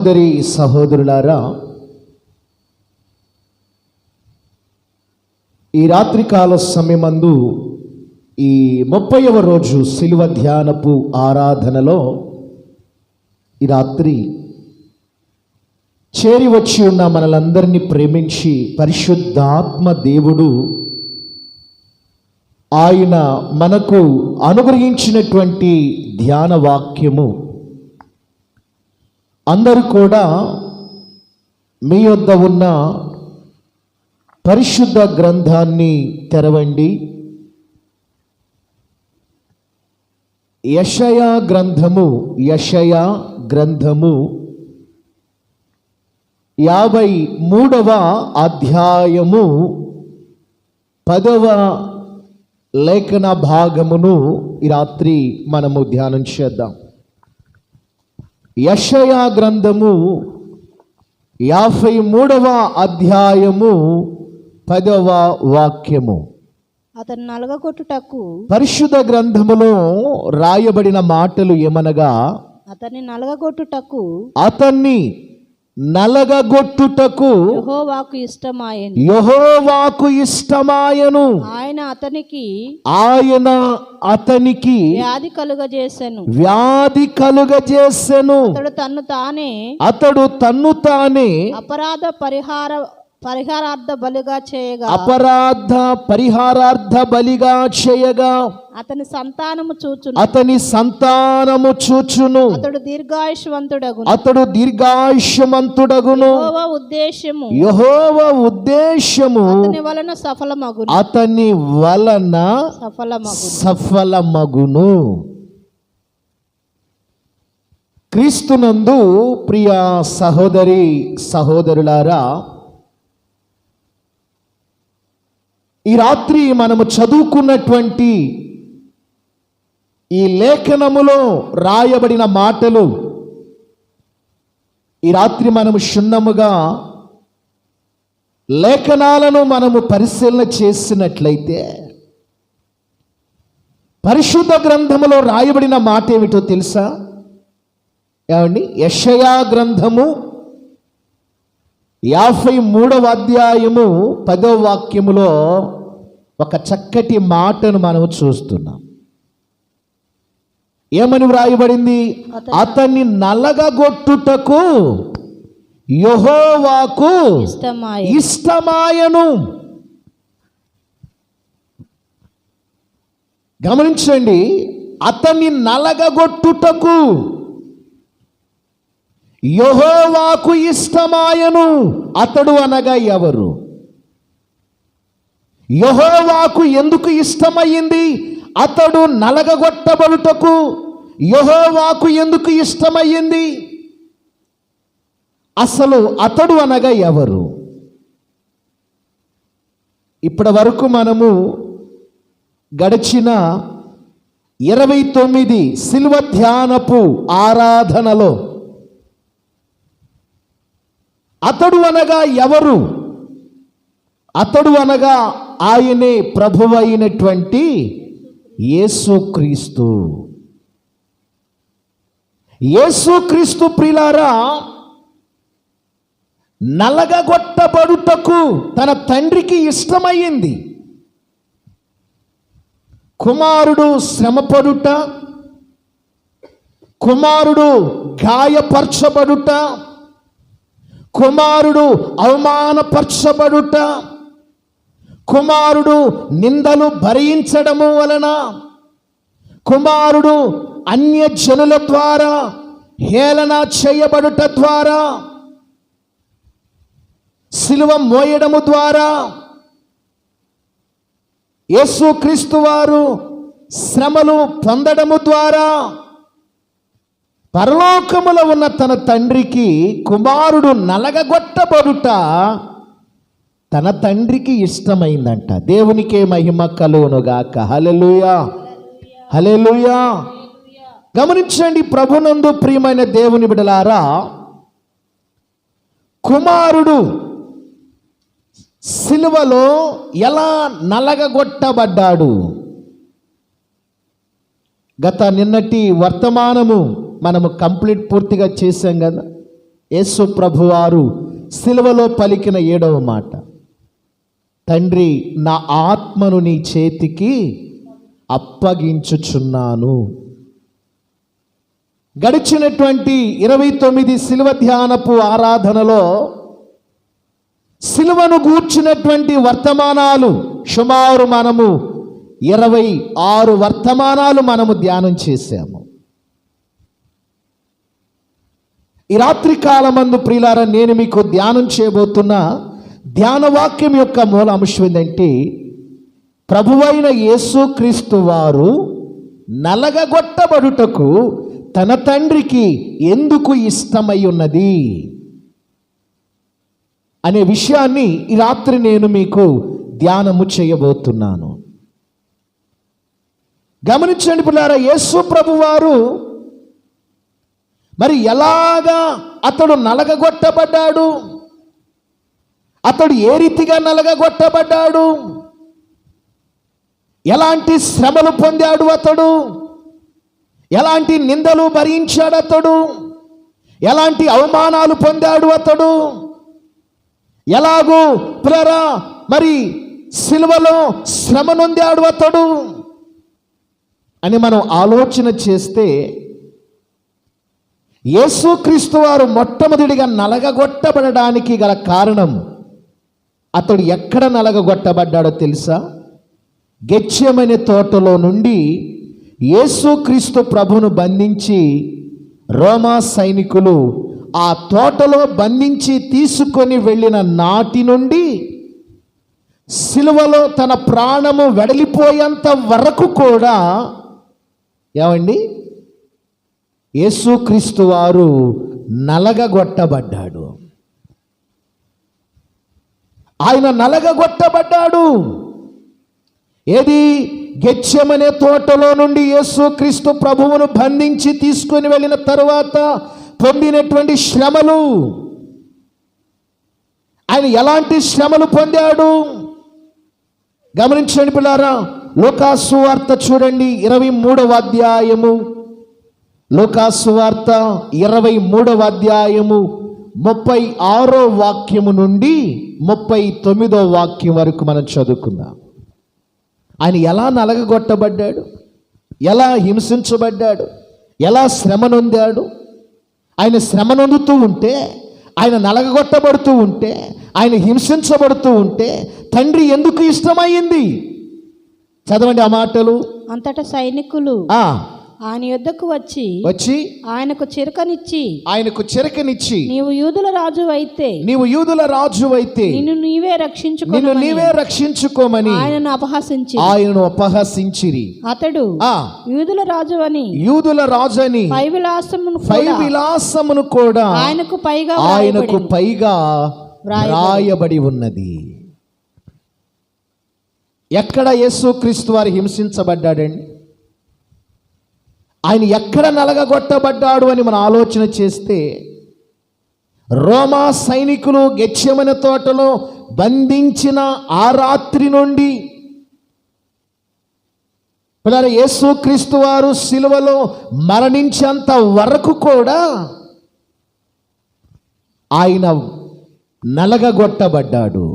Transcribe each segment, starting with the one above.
సోదరి సహోదరులారా, ఈ రాత్రికాల సమయమందు ఈ 30వ రోజు శిలువ ధ్యానపు ఆరాధనలో ఈ రాత్రి చేరి వచ్చి ఉన్న మనలందరినీ ప్రేమించి పరిశుద్ధాత్మ దేవుడు ఆయన మనకు అనుగ్రహించినటువంటి ధ్యాన వాక్యము అందరూ కూడా మీ వద్ద ఉన్న పరిశుద్ధ గ్రంథాన్ని తెరవండి. యెషయా గ్రంథము 53వ అధ్యాయము 10వ లేఖన భాగమును ఈ రాత్రి మనము ధ్యానం చేద్దాం. యెషయా గ్రంథము 53వ అధ్యాయము 10వ వాక్యము. అతను నలగగొట్టుటకు, పరిశుద్ధ గ్రంథములో రాయబడిన మాటలు ఏమనగా, అతన్ని నలగగొట్టుటకు యెహోవాకు ఇష్టమాయెను. ఆయన అతనికి వ్యాధి కలుగజేసెను. అతడు తన్ను తానే అపరాధ పరిహారార్థ బలిగా చేయగా అతని సంతానము చూచును. అతడు దీర్ఘాయుష్మంతుడగును. యెహోవా ఉద్దేశము అతని వలన సఫలమగును. క్రీస్తునందు ప్రియ సహోదరి సహోదరులారా, ఈ రాత్రి మనము చదువుకున్నటువంటి ఈ లేఖనములో రాయబడిన మాటలు ఈ రాత్రి మనము క్షుణ్ణముగా లేఖనాలను మనము పరిశీలన చేసినట్లయితే పరిశుద్ధ గ్రంథములో రాయబడిన మాట ఏమిటో తెలుసా? ఏమండి? యెషయా గ్రంథము 53వ అధ్యాయము 10వ వాక్యములో ఒక చక్కటి మాటను మనము చూస్తున్నాం. ఏమని వ్రాయబడింది? అతన్ని నలగగొట్టుటకు యెహోవాకు ఇష్టమాయెను. గమనించండి, అతన్ని నలగగొట్టుటకు యెహోవాకు ఇష్టమాయెను. అతడు అనగా ఎవరు? యెహోవాకు ఎందుకు ఇష్టమయ్యింది? అతడు నలగగొట్టబడుటకు యెహోవాకు ఎందుకు ఇష్టమయ్యింది? అసలు అతడు అనగా ఎవరు? ఇప్పటి వరకు మనము గడిచిన 29 శిలువ ధ్యానపు ఆరాధనలో అతడు అనగా ఎవరు? అతడు అనగా ఆయనే ప్రభువు అయినటువంటి యేసుక్రీస్తు. యేసుక్రీస్తు ప్రియులారా, నలగగొట్టబడుటకు తన తండ్రికి ఇష్టమయ్యింది. కుమారుడు శ్రమపడుట, కుమారుడు గాయపరచబడుట, కుమారుడు అవమానపరచబడుట, కుమారుడు నిందలు భరించడము వలన, కుమారుడు అన్యజనుల ద్వారా హేళన చేయబడుట ద్వారా, సిలువ మోయడము ద్వారా యేసుక్రీస్తు వారు శ్రమలు పొందడము ద్వారా పరలోకములో ఉన్న తన తండ్రికి కుమారుడు నలగగొట్టబడుట తన తండ్రికి ఇష్టమైందంట. దేవునికే మహిమ కలుగునుగాక. హల్లెలూయా, హల్లెలూయా. గమనించండి ప్రభునందు ప్రియమైన దేవుని బిడ్డలారా, కుమారుడు సిలువలో ఎలా నలగగొట్టబడ్డాడు? నిన్నటి వర్తమానము మనము పూర్తిగా చేసాం కదా. యేసు ప్రభువారు సిలువలో పలికిన 7వ మాట, తండ్రి నా ఆత్మను నీ చేతికి అప్పగించుచున్నాను. గడిచినటువంటి 29 సిలువ ధ్యానపు ఆరాధనలో సిలువను గూర్చినటువంటి వర్తమానాలు సుమారు మనము 26 వర్తమానాలు మనము ధ్యానం చేశాము. ఈ రాత్రి కాలమందు ప్రియులారా, నేను మీకు ధ్యానం చేయబోతున్న ధ్యాన వాక్యం యొక్క మూల అంశం ఏంటంటే, ప్రభువైన యేసుక్రీస్తు వారు నలగగొట్టబడుటకు తన తండ్రికి ఎందుకు ఇష్టమై ఉన్నది అనే విషయాన్ని ఈ రాత్రి నేను మీకు ధ్యానము చేయబోతున్నాను. గమనించండి పిల్లారా, యేసు ప్రభువారు మరి ఎలాగా అతడు నలగగొట్టబడ్డాడు, అతడు ఏ రీతిగా నలగగొట్టబడ్డాడు, ఎలాంటి శ్రమలు పొందాడు అతడు, ఎలాంటి నిందలు భరించాడు అతడు, ఎలాంటి అవమానాలు పొందాడు అతడు, ఎలాగూ ప్రేరా మరి సిలువలో శ్రమ నొందాడు అతడు అని మనం ఆలోచన చేస్తే, యేసుక్రీస్తు వారు మొట్టమొదటిగా నలగగొట్టబడడానికి గల కారణం, అతడు ఎక్కడ నలగగొట్టబడ్డాడో తెలుసా? గెత్సేమనే తోటలో నుండి యేసుక్రీస్తు ప్రభును బంధించి రోమా సైనికులు ఆ తోటలో బంధించి తీసుకొని వెళ్ళిన నాటి నుండి సిలువలో తన ప్రాణము వెడలిపోయేంత వరకు కూడా ఏమండి యేసుక్రీస్తు వారు నలగగొట్టబడ్డాడు. ఆయన నలగగొట్టబడ్డాడు. ఏది? గెత్సేమనే తోటలో నుండి యేసుక్రీస్తు ప్రభువును బంధించి తీసుకొని వెళ్ళిన తరువాత పొందినటువంటి శ్రమలు. ఆయన ఎలాంటి శ్రమలు పొందాడు గమనించండి పిల్లారా. లూకాసు సువార్త చూడండి, 23వ అధ్యాయము. లూకాసు సువార్త 23వ అధ్యాయము 36వ వాక్యము నుండి 39వ వాక్యం వరకు మనం చదువుకుందాం. ఆయన ఎలా నలగగొట్టబడ్డాడు, ఎలా హింసించబడ్డాడు, ఎలా శ్రమ నొందాడు. ఆయన శ్రమ నొందుతూ ఉంటే, ఆయన నలగగొట్టబడుతూ ఉంటే, ఆయన హింసించబడుతూ ఉంటే తండ్రి ఎందుకు ఇష్టమైంది? చదవండి ఆ మాటలు. అంతటా సైనికులు ఆయన యొద్దకు వచ్చి ఆయనకు చిరకనిచ్చి నీవు యూదుల రాజు అయితే నిన్ను నీవే రక్షించుకోమని ఆయనను అపహసించిరి. అతడు యూదుల రాజు అని పై విలాసమును కూడా ఆయనకు పైగా వ్రాయబడి ఉన్నది. ఎక్కడ యేసుక్రీస్తు వారు హింసించబడ్డాడండి? ఆయన ఎక్కడ నలగగొట్టబడ్డాడు అని మనం ఆలోచన చేస్తే, రోమా సైనికులు గెత్సేమనే తోటలో బంధించిన ఆ రాత్రి నుండి యేసుక్రీస్తు వారు సిలువలో మరణించేంత వరకు కూడా ఆయన నలగగొట్టబడ్డాడు.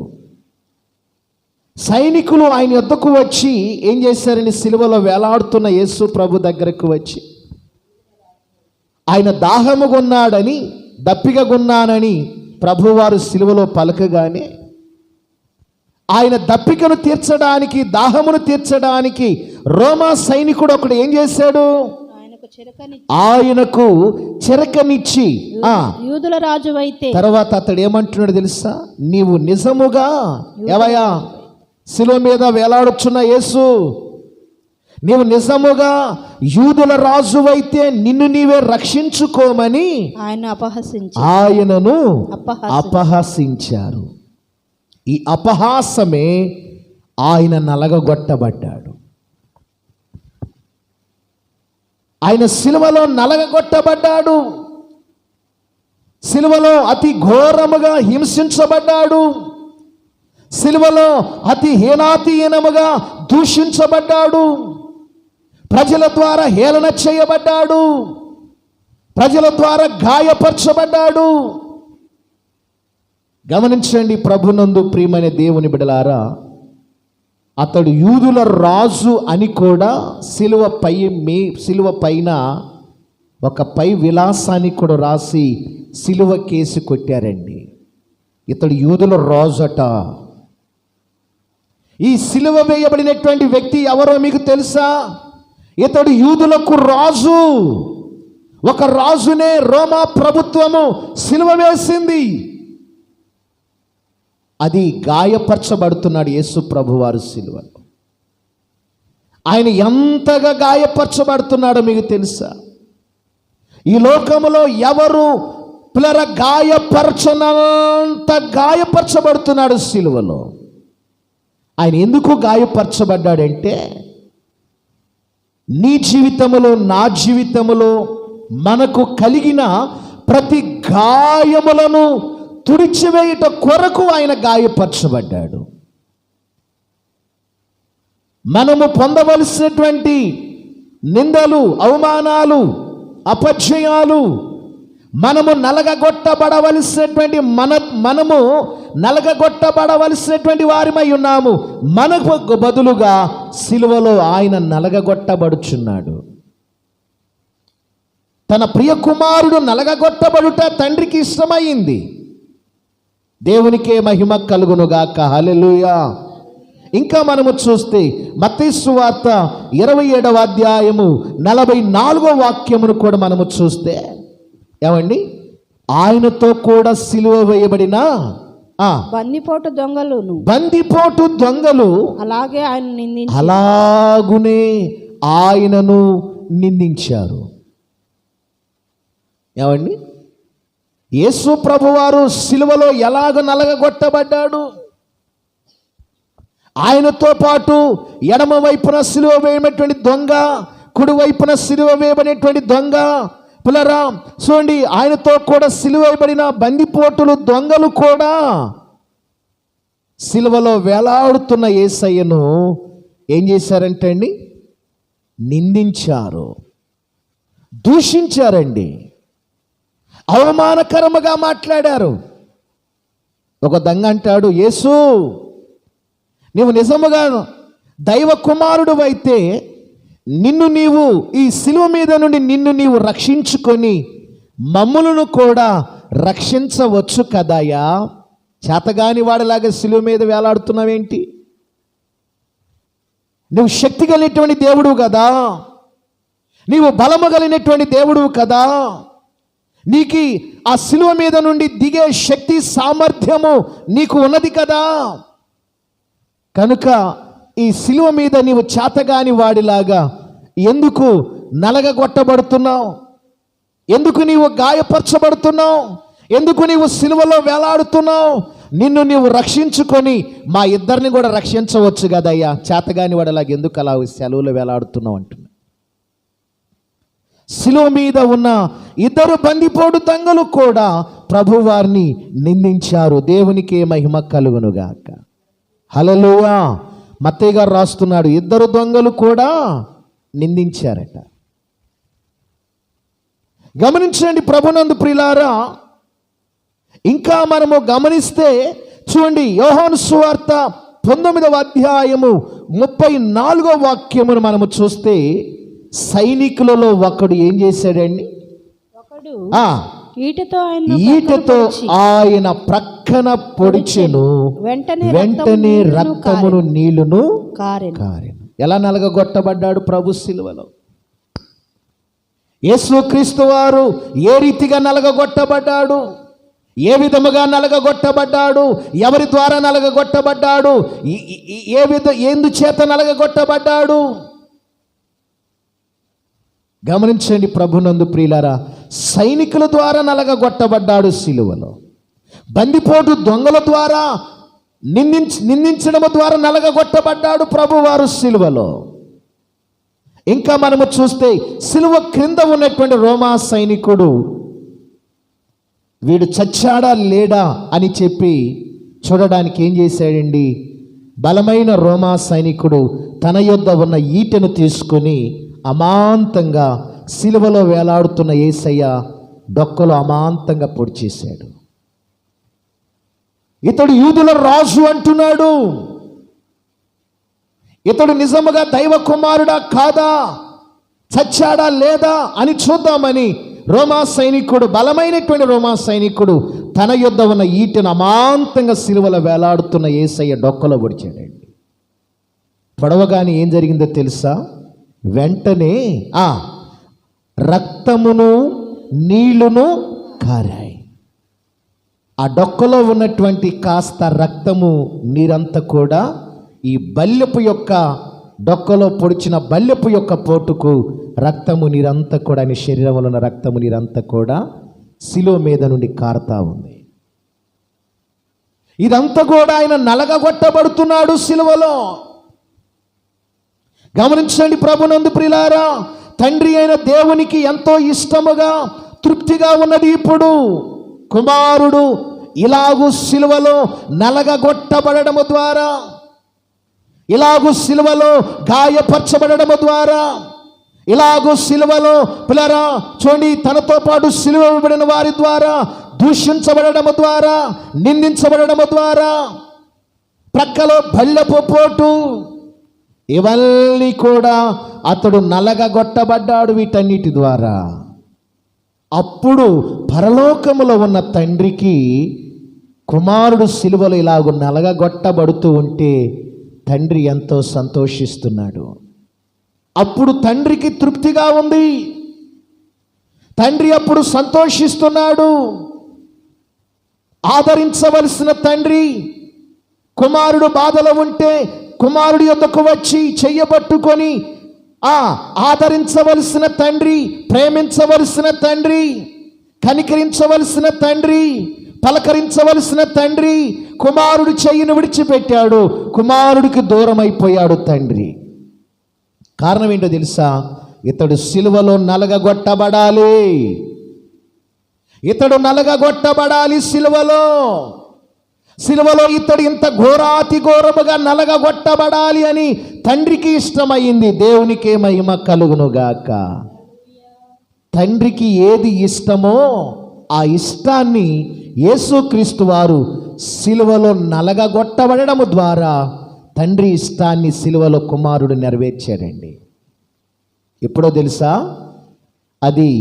సైనికులు ఆయన యొద్దకు వచ్చి ఏం చేశారని, సిలువలో వేలాడుతున్న యేసు ప్రభు దగ్గరకు వచ్చి ఆయన దాహముగొన్నాడని, దప్పికగొన్నానని ప్రభువారు సిలువలో పలకగానే, ఆయన దప్పికను తీర్చడానికి, దాహమును తీర్చడానికి రోమా సైనికుడు ఒకడు ఏం చేశాడు? ఆయనకు చిరకనిచ్చి యూదుల రాజు అయితే, తర్వాత అతడు ఏమంటున్నాడు తెలుసా? నీవు నిజముగా ఎవయా శిలువ మీద వేలాడుచున్న యేసు, నీవు నిజముగా యూదుల రాజు అయితే నిన్ను నీవే రక్షించుకోమని ఆయనను అపహసించారు. ఈ అపహాసమే ఆయన నలగగొట్టబడ్డాడు. ఆయన సిలువలో నలగగొట్టబడ్డాడు. సిలువలో అతి ఘోరముగా హింసించబడ్డాడు. సిలువలో అతి హీనాతిహీనముగా దూషించబడ్డాడు. ప్రజల ద్వారా హేళన చేయబడ్డాడు. ప్రజల ద్వారా గాయపరచబడ్డాడు. గమనించండి ప్రభునందు ప్రియమైన దేవుని బిడలారా, అతడు యూదుల రాజు అని కూడా సిలువ పైన ఒక పై విలాసాన్ని కూడా రాసి సిలువ కేసి కొట్టారండి. ఇతడు యూదుల రాజట. ఈ సిలువ వేయబడినటువంటి వ్యక్తి ఎవరో మీకు తెలుసా? ఇతడు యూదులకు రాజు. ఒక రాజునే రోమా ప్రభుత్వము సిలువ వేసింది. అది గాయపరచబడుతున్నాడు యేసు ప్రభువారు సిలువలో. ఆయన ఎంతగా గాయపరచబడుతున్నాడో మీకు తెలుసా? ఈ లోకములో ఎవరు గాయపరచనంత గాయపరచబడుతున్నాడు సిలువలో. ఆయన ఎందుకు గాయపరచబడ్డాడంటే, నీ జీవితములో నా జీవితములో మనకు కలిగిన ప్రతి గాయములను తుడిచివేయుట కొరకు ఆయన గాయపరచబడ్డాడు. మనము పొందవలసినటువంటి నిందలు, అవమానాలు, అపజయాలు, మనము నలగగొట్టబడవలసినటువంటి మనము నలగగొట్టబడవలసినటువంటి వారిమై ఉన్నాము. మనకు బదులుగా సిలువలో ఆయన నలగగొట్టబడుచున్నాడు. తన ప్రియ కుమారుడు నలగగొట్టబడుట తండ్రికి ఇష్టమైంది. దేవునికే మహిమ కలుగునుగాక. హల్లెలూయా. ఇంకా మనము చూస్తే మత్తయి సువార్త 27వ అధ్యాయము 44వ వాక్యమును కూడా మనము చూస్తే, ఏమండి, ఆయనతో కూడా సిలువ వేయబడిన బందిపోటు దొంగలు అలాగునే ఆయనను నిందించారు. ఏమండి, యేసు ప్రభువారు సిలువలో ఎలాగ నలగగొట్టబడ్డాడు? ఆయనతో పాటు ఎడమ వైపున సిలువ వేయబడినటువంటి దొంగ, కుడి వైపున సిలువ వేయబడినటువంటి దొంగ, పులరా చూడండి, ఆయనతో కూడా సిలువ వేయబడిన బందిపోటులు దొంగలు కూడా సిలువలో వేలాడుతున్న యేసయ్యను ఏం చేశారంటే అండి, నిందించారు, దూషించారండి, అవమానకరముగా మాట్లాడారు. ఒక దొంగ అంటాడు, యేసు, నీవు నిజముగా దైవ కుమారుడు అయితే నీవు ఈ సిలువ మీద నుండి నీవు రక్షించుకొని మమ్ములను కూడా రక్షించవచ్చు కదయ్యా. చేతగాని వాడిలాగా సిలువ మీద వేలాడుతున్నావేంటి? నువ్వు శక్తి కలిగినటువంటి దేవుడు కదా, నీవు బలము కలిగినటువంటి దేవుడు కదా, నీకు ఆ సిలువ మీద నుండి దిగే శక్తి సామర్థ్యము నీకు ఉన్నది కదా, కనుక ఈ సిలువ మీద నీవు చేతగాని వాడిలాగా ఎందుకు నలగగొట్టబడుతున్నావు? ఎందుకు నీవు గాయపరచబడుతున్నావు? ఎందుకు నీవు సిలువలో వేలాడుతున్నావు? నిన్ను నీవు రక్షించుకొని మా ఇద్దరిని కూడా రక్షించవచ్చు కదయ్యా, చేతగాని వాడిలాగా ఎందుకు అలా సెలవులో వేలాడుతున్నావు అంటున్నా. సిలువ మీద ఉన్న ఇద్దరు బందిపోటు దొంగలు కూడా ప్రభువారిని నిందించారు. దేవునికే మహిమ కలుగునుగాక. హల్లెలూయా. మత్తయి గారు రాస్తున్నాడు, ఇద్దరు దొంగలు కూడా నిందించారట. గమనించండి ప్రభునందు ప్రియులారా. ఇంకా మనము గమనిస్తే చూడండి, యోహాను సువార్త 19వ అధ్యాయము 34వ వాక్యమును మనము చూస్తే, సైనికులలో ఒకడు ఏం చేశాడండి, ఈటతో ఆయన ప్రక్కన పొడిచెను, వెంటనే రక్తమును నీళ్లును కారెను. ఎలా నలగగొట్టబడ్డాడు ప్రభు సిలువలో? యేసుక్రీస్తు వారు ఏ రీతిగా నలగగొట్టబడ్డాడు? ఏ విధముగా నలగగొట్టబడ్డాడు? ఎవరి ద్వారా నలగగొట్టబడ్డాడు? ఎందుచేత నలగగొట్టబడ్డాడు? గమనించండి ప్రభునందు ప్రియులారా, సైనికుల ద్వారా నలగగొట్టబడ్డాడు సిలువలో. బందిపోటు దొంగల ద్వారా నిందించడం ద్వారా నలగగొట్టబడ్డాడు ప్రభువారు సిలువలో. ఇంకా మనము చూస్తే సిలువ క్రింద ఉన్నటువంటి రోమా సైనికుడు వీడు చచ్చాడా లేడా అని చెప్పి చూడడానికి ఏం చేశాడండి, బలమైన రోమా సైనికుడు తన యొద్ద ఉన్న ఈటెను తీసుకొని అమాంతంగా సిలువలో వేలాడుతున్న యేసయ్య డొక్కలో అమాంతంగా పొడిచేశాడు. ఇతడు యూదుల రాజు అంటున్నాడు. ఇతడు నిజముగా దైవ కుమారుడా కాదా, చచ్చాడా లేదా అని చూద్దామని రోమా సైనికుడు, బలమైనటువంటి రోమా సైనికుడు తన యుద్ధ ఉన్న ఈటెను అమాంతంగా సిలువలో వేలాడుతున్న యేసయ్య డొక్కలో పొడిచాడండి. పొడవగానే ఏం జరిగిందో తెలుసా? వెంటనే రక్తమును నీళ్లును కారాయి. ఆ డొక్కలో ఉన్నటువంటి కాస్త రక్తము నీరంతా కూడా ఈ బల్లెపు యొక్క డొక్కలో పొడిచిన బల్లెపు యొక్క పోటుకు రక్తము నీరంతా కూడా, ఆయన శరీరంలో ఉన్న రక్తము నీరంతా కూడా శిలువ మీద నుండి కారుతా ఉంది. ఇదంతా కూడా ఆయన నలగగొట్టబడుతున్నాడు శిలువలో. గమనించండి ప్రభునందు ప్రియులారా, తండ్రి అయిన దేవునికి ఎంతో ఇష్టముగా తృప్తిగా ఉన్నది ఇప్పుడు కుమారుడు ఇలాగూ శిలువలో నలగగొట్టబడము ద్వారా, ఇలాగూ శిలువలో గాయపరచబడము ద్వారా, ఇలాగూ శిలువలో పిల్లరా చూడండి తనతో పాటు శిలువబడిన వారి ద్వారా దూషించబడము ద్వారా, నిందించబడము ద్వారా, ప్రక్కలో బల్లెపు పోటు, ఇవన్నీ కూడా అతడు నలగగొట్టబడ్డాడు వీటన్నిటి ద్వారా. అప్పుడు పరలోకములో ఉన్న తండ్రికి కుమారుడు శిలువలో ఇలాగ నలగగొట్టబడుతూ ఉంటే తండ్రి ఎంతో సంతోషిస్తున్నాడు. అప్పుడు తండ్రికి తృప్తిగా ఉంది. తండ్రి అప్పుడు సంతోషిస్తున్నాడు. ఆదరించవలసిన తండ్రి కుమారుడు బాధలో ఉంటే కుమారుడి యొద్దకు వచ్చి చెయ్యబట్టుకొని ఆదరించవలసిన తండ్రి, ప్రేమించవలసిన తండ్రి, కనికరించవలసిన తండ్రి, పలకరించవలసిన తండ్రి కుమారుడు చెయ్యిని విడిచిపెట్టాడు. కుమారుడికి దూరం అయిపోయాడు తండ్రి. కారణం ఏంటో తెలుసా? ఇతడు సిలువలో నలగగొట్టబడాలి. ఇతడు నలగగొట్టబడాలి సిలువలో. సిలువలో ఇతడు ఇంత ఘోరాతి ఘోరముగా నలగగొట్టబడాలి అని తండ్రికి ఇష్టమైంది. దేవునికే మహిమ కలుగునుగాక. తండ్రికి ఏది ఇష్టమో ఆ ఇష్టాన్ని యేసుక్రీస్తు వారు సిలువలో నలగగొట్టబడము ద్వారా తండ్రి ఇష్టాన్ని సిలువలో కుమారుడు నెరవేర్చారండి. ఎప్పుడో తెలుసా? అది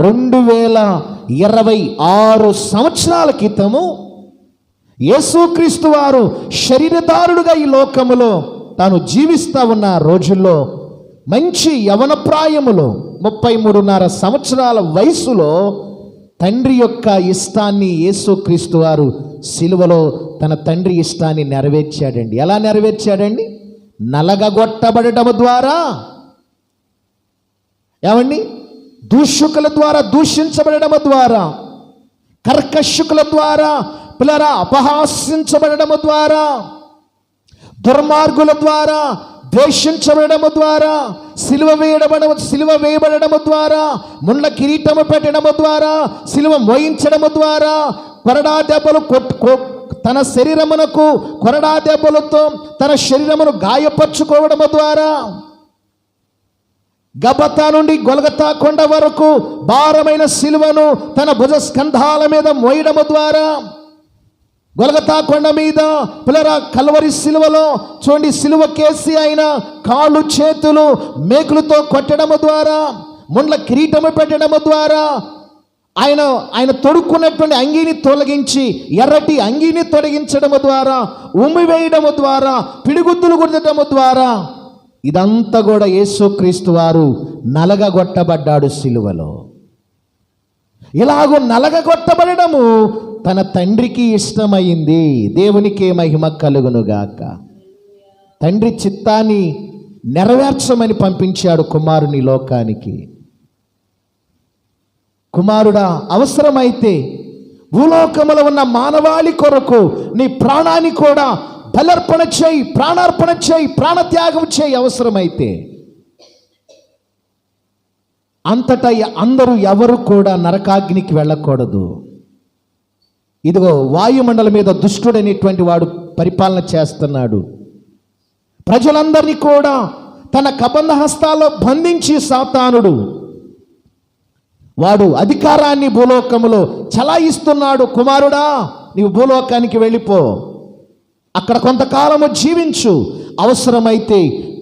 2026 సంవత్సరాల క్రితము యేసుక్రీస్తు వారు శరీరధారుడుగా ఈ లోకములో తాను జీవిస్తూ ఉన్న రోజుల్లో మంచి యవన ప్రాయములో 33.5 సంవత్సరాల వయసులో తండ్రి యొక్క ఇష్టాన్ని యేసుక్రీస్తు వారు సిలువలో తన తండ్రి ఇష్టాన్ని నెరవేర్చాడండి. ఎలా నెరవేర్చాడండి? నలగగొట్టబడటం ద్వారా. ఏమండి? దూషకుల ద్వారా దూషించబడడం ద్వారా, కర్కశకుల ద్వారా పిల్లరా అపహాస్యించబడము ద్వారా, దుర్మార్గుల ద్వారా ద్వేషించబడము ద్వారా, సిలువ వేయబడము ద్వారా, ముండ్ల కిరీటము పెట్టడము ద్వారా, సిలువ మోయించడము ద్వారా, కొరడా దెబ్బలు తన శరీరమునకు కొరడా దెబ్బలతో తన శరీరమును గాయపరుచుకోవడము ద్వారా, గబతా నుండి గొలగతా కొండ వరకు భారమైన సిలువను తన భుజ స్కంధాల మీద మోయడము ద్వారా, గొలగతా కొండ మీద పిల్లరా కల్వరి సిలువలో చూడండి సిలువ కేసి ఆయన కాళ్ళు చేతులు మేకులతో కొట్టడము ద్వారా, ముండ్ల కిరీటము పెట్టడము ద్వారా, ఆయన తొడుక్కున్నటువంటి అంగీని తొలగించి ఎర్రటి అంగీని తొలగించడము ద్వారా, ఉమ్మివేయడము ద్వారా, పిడిగుద్దులు గుద్దడము ద్వారా, ఇదంతా కూడా యేసుక్రీస్తు వారు నలగగొట్టబడ్డాడు సిలువలో. ఇలాగూ నలగగొట్టబడము తన తండ్రికి ఇష్టమైంది. దేవునికే మహిమ కలుగునుగాక. తండ్రి చిత్తాన్ని నెరవేర్చమని పంపించాడు కుమారుని లోకానికి. కుమారుడా, అవసరమైతే భూలోకములో ఉన్న మానవాళి కొరకు నీ ప్రాణాన్ని కూడా బలర్పణ చేయి, ప్రాణార్పణ చేయి, ప్రాణత్యాగం చేయి అవసరమైతే. అంతటా అందరూ ఎవరు కూడా నరకాగ్నికి వెళ్ళకూడదు. ఇదిగో వాయుమండలం మీద దుష్టుడనేటువంటి వాడు పరిపాలన చేస్తున్నాడు. ప్రజలందరినీ కూడా తన కబంధ హస్తాల్లో బంధించి సాతానుడు వాడు అధికారాన్ని భూలోకములో చలాయిస్తున్నాడు. కుమారుడా, నీవు భూలోకానికి వెళ్ళిపో, అక్కడ కొంతకాలము జీవించు, అవసరమైతే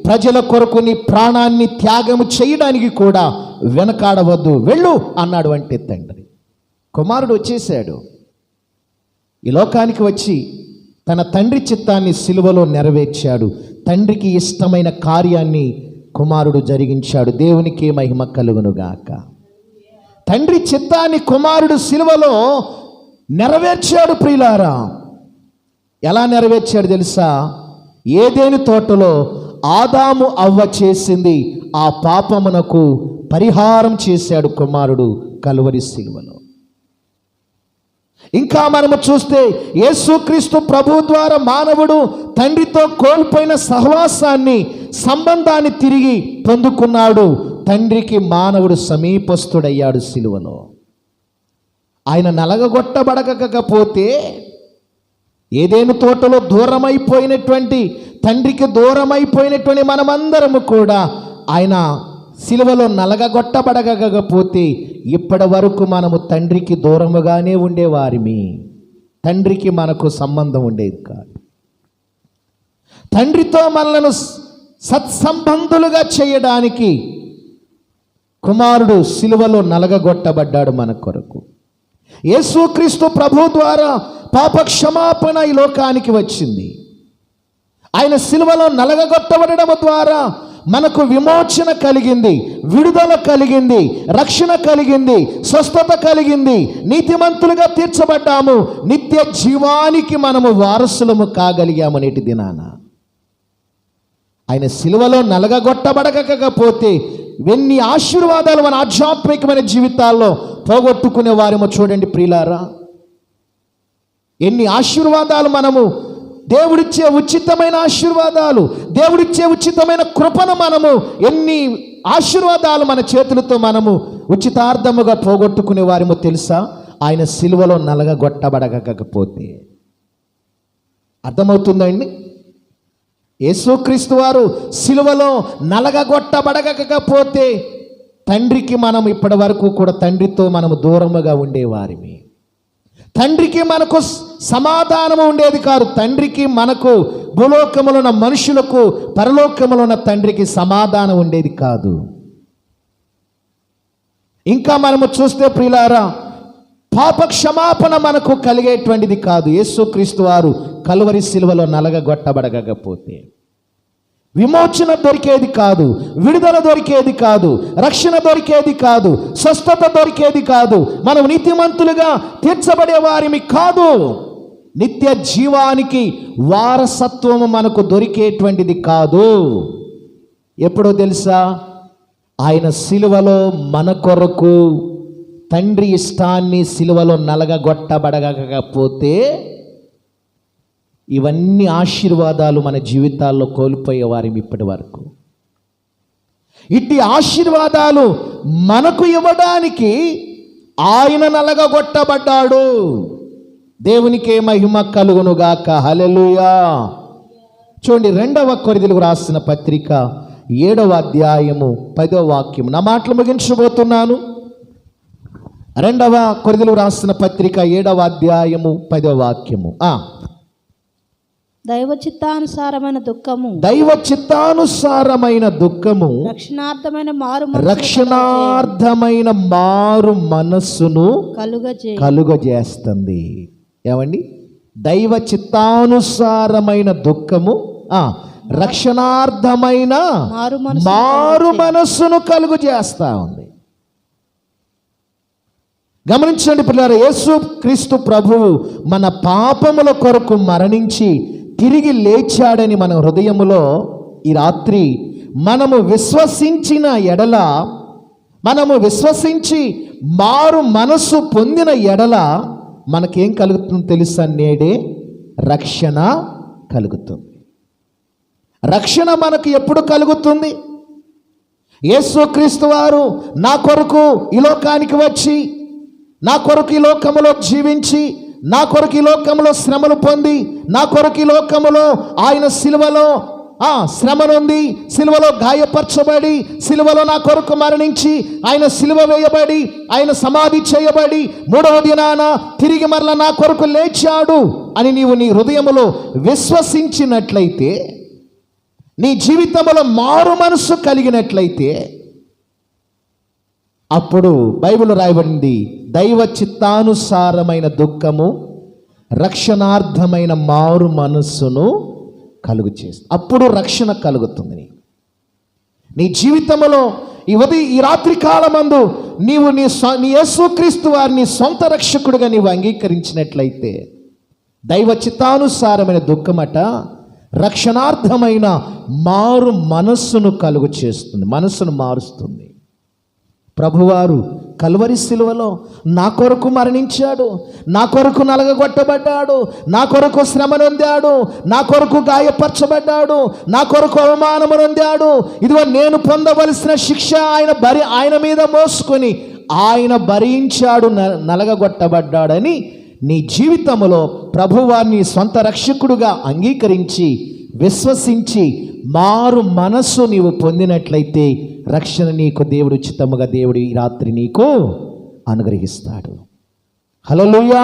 ప్రజల కొరకు నీ ప్రాణాన్ని త్యాగము చేయడానికి కూడా వెనకాడవద్దు, వెళ్ళు అన్నాడు అంటే తండ్రి. కుమారుడు వచ్చేసాడు, ఈ లోకానికి వచ్చి తన తండ్రి చిత్తాన్ని సిలువలో నెరవేర్చాడు. తండ్రికి ఇష్టమైన కార్యాన్ని కుమారుడు జరిగించాడు. దేవునికి మహిమ కలుగునుగాక. తండ్రి చిత్తాన్ని కుమారుడు సిలువలో నెరవేర్చాడు. ప్రియులారా, ఎలా నెరవేర్చాడు తెలుసా? ఏదేని తోటలో ఆదాము అవ్వ చేసింది ఆ పాపమునకు పరిహారం చేశాడు కుమారుడు కలువరి సిలువలో. ఇంకా మనము చూస్తే యేసుక్రీస్తు ప్రభు ద్వారా మానవుడు తండ్రితో కోల్పోయిన సహవాసాన్ని, సంబంధాన్ని తిరిగి పొందుకున్నాడు. తండ్రికి మానవుడు సమీపస్తుడయ్యాడు సిలువలో. ఆయన నలగగొట్టబడకపోతే ఏదేను తోటలో దూరమైపోయినటువంటి, తండ్రికి దూరమైపోయినటువంటి మనమందరము కూడా ఆయన సిలువలో నలగగొట్టబడకపోతే ఇప్పటి వరకు మనము తండ్రికి దూరముగానే ఉండేవారిమి. తండ్రికి మనకు సంబంధం ఉండేది కాదు. తండ్రితో మనలను సత్సంబంధులుగా చేయడానికి కుమారుడు సిలువలో నలగగొట్టబడ్డాడు మన కొరకు. యేసుక్రీస్తు ప్రభు ద్వారా పాప క్షమాపణ ఈ లోకానికి వచ్చింది. ఆయన సిలువలో నలగగొట్టబడడం ద్వారా మనకు విమోచన కలిగింది, విడుదల కలిగింది, రక్షణ కలిగింది, స్వస్థత కలిగింది, నీతిమంతులుగా తీర్చబడ్డాము, నిత్య జీవానికి మనము వారసులము కాగలిగాము. నేటి దినాన ఆయన సిలువలో నలగగొట్టబడకపోతే ఎన్ని ఆశీర్వాదాలు మన ఆధ్యాత్మికమైన జీవితాల్లో పోగొట్టుకునే వారేమో చూడండి ప్రియులారా. ఎన్ని ఆశీర్వాదాలు మనము, దేవుడిచ్చే ఉచితమైన ఆశీర్వాదాలు, దేవుడిచ్చే ఉచితమైన కృపను మనము, ఎన్ని ఆశీర్వాదాలు మన చేతులతో మనము ఉచితార్థముగా పోగొట్టుకునే వారేమో తెలుసా? ఆయన సిలువలో నలగగొట్టబడకపోతే. అర్థమవుతుందండి? యేసుక్రీస్తు వారు సిలువలో నలగగొట్టబడకపోతే తండ్రికి మనం ఇప్పటి వరకు కూడా తండ్రితో మనము దూరముగా ఉండేవారిమి. తండ్రికి మనకు సమాధానము ఉండేది కాదు. తండ్రికి మనకు, భూలోకములో ఉన్న మనుషులకు పరలోకములో ఉన్న తండ్రికి సమాధానం ఉండేది కాదు. ఇంకా మనము చూస్తే ప్రియులారా, పాప క్షమాపణ మనకు కలిగేటువంటిది కాదు. యేసుక్రీస్తు వారు కలువరి సిలువలో నలగగొట్టబడకపోతే విమోచన దొరికేది కాదు, విడుదల దొరికేది కాదు, రక్షణ దొరికేది కాదు, స్వస్థత దొరికేది కాదు, మనం నీతిమంతులుగా తీర్చబడే వారిమి కాదు, నిత్య జీవానికి వారసత్వము మనకు దొరికేటువంటిది కాదు. ఎప్పుడో తెలుసా? ఆయన సిలువలో మన కొరకు తండ్రి ఇష్టాన్ని సిలువలో నలగగొట్టబడకపోతే ఇవన్నీ ఆశీర్వాదాలు మన జీవితాల్లో కోల్పోయేవారిమి ఇప్పటి వరకు. ఇట్టి ఆశీర్వాదాలు మనకు ఇవ్వడానికి ఆయన నలగగొట్టబడ్డాడు. దేవునికే మహిమ కలుగునుగాక. హల్లెలూయా. చూడండి, 2వ కొరింథీయులకు రాసిన పత్రిక 7వ అధ్యాయము 10వ వాక్యం. నా మాటలు ముగించబోతున్నాను. 2వ కొరింథీయులకు రాసిన పత్రిక 7వ అధ్యాయము 10వ వాక్యము. దైవ చిత్తానుసారమైన దుఃఖము, దైవ చిత్తానుసారమైన దుఃఖము రక్షణార్థమైన మారు మనస్సును కలుగజేస్తుంది. ఏమండి? దైవ చిత్తానుసారమైన దుఃఖము రక్షణార్థమైన మారు మనస్సును కలుగజేస్తా ఉంది. గమనించండి పిల్లలు, యేసుక్రీస్తు ప్రభువు మన పాపముల కొరకు మరణించి తిరిగి లేచాడని మన హృదయములో ఈ రాత్రి మనము విశ్వసించిన ఎడల, మనము విశ్వసించి మారు మనసు పొందిన ఎడల మనకేం కలుగుతుంది తెలుసా? నేడే రక్షణ కలుగుతుంది. రక్షణ మనకు ఎప్పుడు కలుగుతుంది? యేసుక్రీస్తు వారు నా కొరకు ఈ లోకానికి వచ్చి, నా కొరకు ఈ లోకములో జీవించి, నా కొరకు ఈ లోకములో శ్రమలు పొంది, నా కొరకు ఈ లోకములో ఆయన సిలువలో శ్రమ నొంది, సిలువలో గాయపరచబడి, సిలువలో నా కొరకు మరణించి, ఆయన సిలువ వేయబడి, ఆయన సమాధి చేయబడి, 3వ దినాన తిరిగి మరల నా కొరకు లేచాడు అని నీవు నీ హృదయములో విశ్వసించినట్లయితే, నీ జీవితంలో మారు మనస్సు కలిగినట్లయితే, అప్పుడు బైబిల్ రాయబడింది, దైవ చిత్తానుసారమైన దుఃఖము రక్షణార్థమైన మారు మనస్సును కలుగు చేస్తుంది. అప్పుడు రక్షణ కలుగుతుంది. నీ జీవితంలో ఈ రాత్రి కాలమందు నీవు నీ యేసుక్రీస్తు వారిని సొంత రక్షకుడిగా నీవు అంగీకరించినట్లయితే, దైవ చిత్తానుసారమైన దుఃఖమట రక్షణార్థమైన మారు మనస్సును కలుగు చేస్తుంది, మనస్సును మారుస్తుంది. ప్రభువారు కల్వరి సిలువలో నా కొరకు మరణించాడు, నా కొరకు నలగగొట్టబడ్డాడు, నా కొరకు శ్రమ నొందాడు, నా కొరకు గాయపరచబడ్డాడు, నా కొరకు అవమానము నొందాడు. ఇదిగో నేను పొందవలసిన శిక్ష ఆయన మీద మోసుకొని ఆయన భరించాడు, నలగగొట్టబడ్డాడని నీ జీవితంలో ప్రభువారిని సొంత రక్షకుడుగా అంగీకరించి విశ్వసించి మారు మనస్సు నీవు పొందినట్లయితే రక్షణ నీకు దేవుడు ఉచితముగా దేవుడు ఈ రాత్రి నీకు అనుగ్రహిస్తాడు. హల్లెలూయా.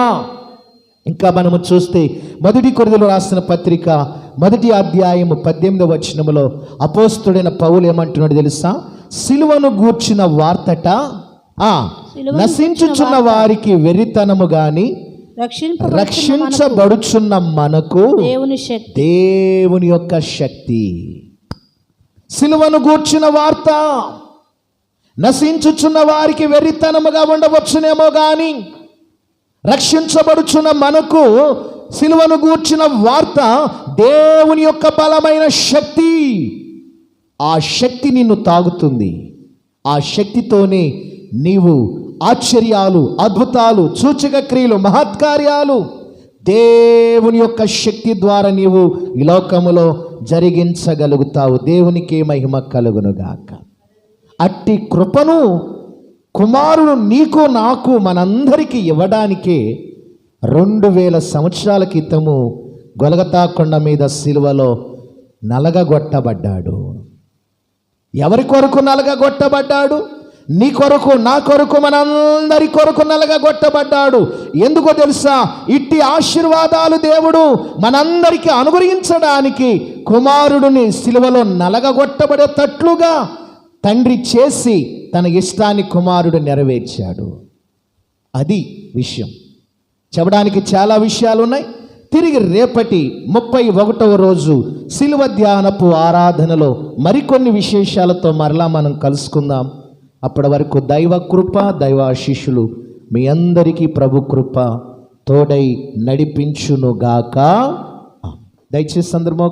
ఇంకా మనము చూస్తే 1 కొరింథీయులకు రాసిన పత్రిక 1వ అధ్యాయము 18వ వచనములో అపోస్తలుడైన పౌలు ఏమంటున్నాడు తెలుసా? సిలువను గూర్చిన వార్తట నశించుచున్న వారికి వెర్రితనము గాని, రక్షించబడుచున్న మనకు దేవుని యొక్క శక్తి. సిలువను గూర్చిన వార్త నశించుచున్న వారికి వెర్రితనముగా ఉండవచ్చునేమో గాని, రక్షించబడుచున్న మనకు సిలువను గూర్చిన వార్త దేవుని యొక్క బలమైన శక్తి. ఆ శక్తి నిన్ను తాగుతుంది. ఆ శక్తితోనే నీవు ఆశ్చర్యాలు, అద్భుతాలు, సూచక క్రియలు, మహత్కార్యాలు దేవుని యొక్క శక్తి ద్వారా నీవు ఈ లోకములో జరిగించగలుగుతావు. దేవునికి మహిమ కలుగునుగాక. అట్టి కృపను కుమారుడు నీకు నాకు మనందరికీ ఇవ్వడానికే 2000 సంవత్సరాల క్రితము గొలగతా కొండ మీద సిలువలో నలగగొట్టబడ్డాడు. ఎవరి కొరకు నలగగొట్టబడ్డాడు? నీ కొరకు, నా కొరకు, మనందరి కొరకు నలగగొట్టబడ్డాడు. ఎందుకో తెలుసా? ఇట్టి ఆశీర్వాదాలు దేవుడు మనందరికీ అనుగ్రహించడానికి కుమారుడిని సిలువలో నలగగొట్టబడేటట్లుగా తండ్రి చేసి తన ఇష్టాన్ని కుమారుడు నెరవేర్చాడు. అది విషయం. చెప్పడానికి చాలా విషయాలు ఉన్నాయి. తిరిగి రేపటి 31వ రోజు సిలువ ధ్యానపు ఆరాధనలో మరికొన్ని విశేషాలతో మరలా మనం కలుసుకుందాం. అప్పటి వరకు దైవ కృప, దైవ ఆశీస్సులు మీ అందరికీ ప్రభు కృప తోడై నడిపించునుగాక. దయచేసి సందర్భం